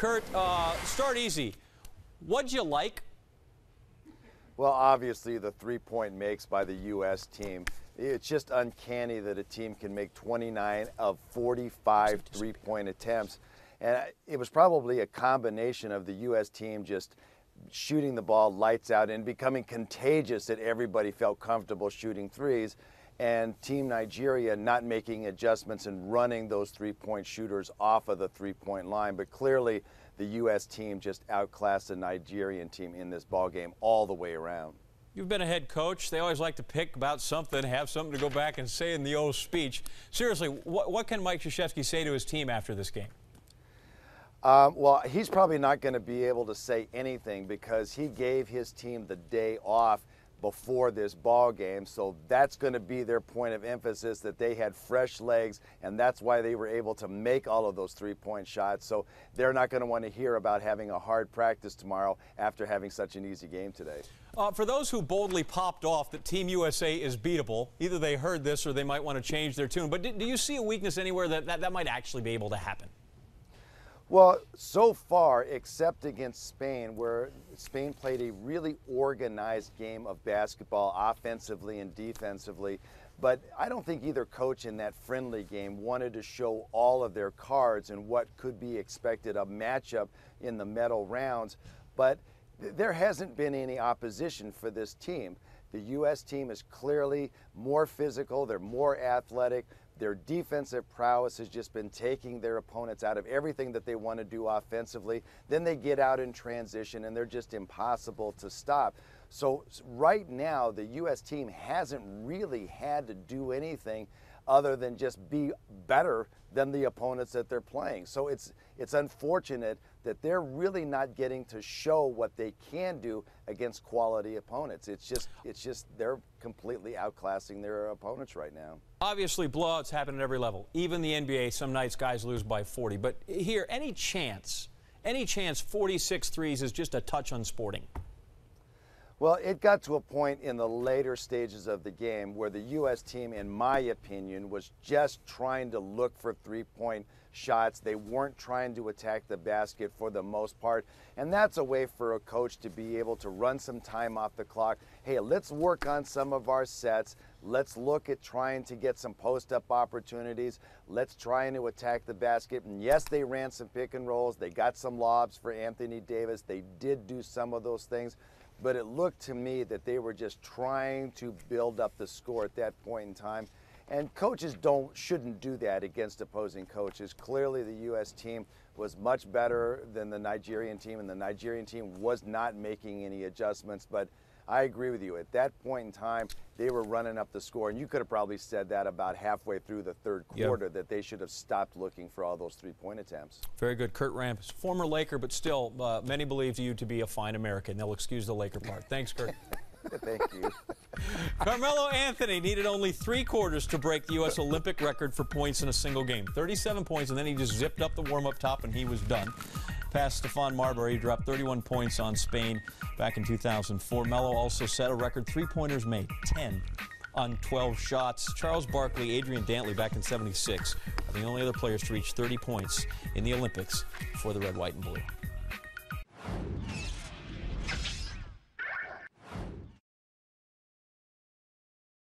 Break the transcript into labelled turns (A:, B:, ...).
A: Kurt, start easy. What'd you like?
B: Well, obviously the three-point makes by the U.S. team. It's just uncanny that a team can make 29 of 45 three-point attempts. And it was probably a combination of the U.S. team just shooting the ball lights out and becoming contagious that everybody felt comfortable shooting threes, and Team Nigeria not making adjustments and running those three-point shooters off of the three-point line. But clearly the U.S. team just outclassed the Nigerian team in this ball game all the way around.
A: You've been a head coach. They always like to pick about something, have something to go back and say in the old speech. Seriously, what can Mike Krzyzewski say to his team after this game?
B: Well, he's probably not going to be able to say anything because he gave his team the day off before this ball game, so that's going to be their point of emphasis, that they had fresh legs, and that's why they were able to make all of those three-point shots. So they're not going to want to hear about having a hard practice tomorrow after having such an easy game today.
A: For those who boldly popped off that Team USA is beatable, either they heard this or they might want to change their tune, but do you see a weakness anywhere that might actually be able to happen?
B: Well, so far, except against Spain, where Spain played a really organized game of basketball offensively and defensively, but I don't think either coach in that friendly game wanted to show all of their cards and what could be expected a matchup in the medal rounds. But there hasn't been any opposition for this team. The U.S. team is clearly more physical, they're more athletic. Their defensive prowess has just been taking their opponents out of everything that they want to do offensively. Then they get out in transition and they're just impossible to stop. So right now, the U.S. team hasn't really had to do anything other than just be better than the opponents that they're playing. So it's unfortunate that they're really not getting to show what they can do against quality opponents. It's just they're completely outclassing their opponents right now.
A: Obviously, blowouts happen at every level. Even the NBA, some nights guys lose by 40. But here, any chance 46 threes is just a touch unsporting?
B: Well, it got to a point in the later stages of the game where the U.S. team, in my opinion, was just trying to look for three-point shots. They weren't trying to attack the basket for the most part. And that's a way for a coach to be able to run some time off the clock. Hey, let's work on some of our sets. Let's look at trying to get some post-up opportunities. Let's try to attack the basket. And yes, they ran some pick and rolls. They got some lobs for Anthony Davis. They did do some of those things. But it looked to me that they were just trying to build up the score at that point in time. And coaches shouldn't do that against opposing coaches. Clearly the U.S. team was much better than the Nigerian team, and the Nigerian team was not making any adjustments. But I agree with you. At that point in time, they were running up the score, and you could have probably said that about halfway through the third quarter, that they should have stopped looking for all those three-point attempts.
A: Very good. Kurt Rampus, former Laker, but still, many believe you to be a fine American. They'll excuse the Laker part. Thanks, Kurt.
B: Thank you.
A: Carmelo Anthony needed only 3 quarters to break the U.S. Olympic record for points in a single game. 37 points, and then he just zipped up the warm-up top, and he was done. Past Stephon Marbury, dropped 31 points on Spain back in 2004. Melo also set a record three-pointers made, 10 on 12 shots. Charles Barkley, Adrian Dantley back in '76 are the only other players to reach 30 points in the Olympics for the red, white, and blue.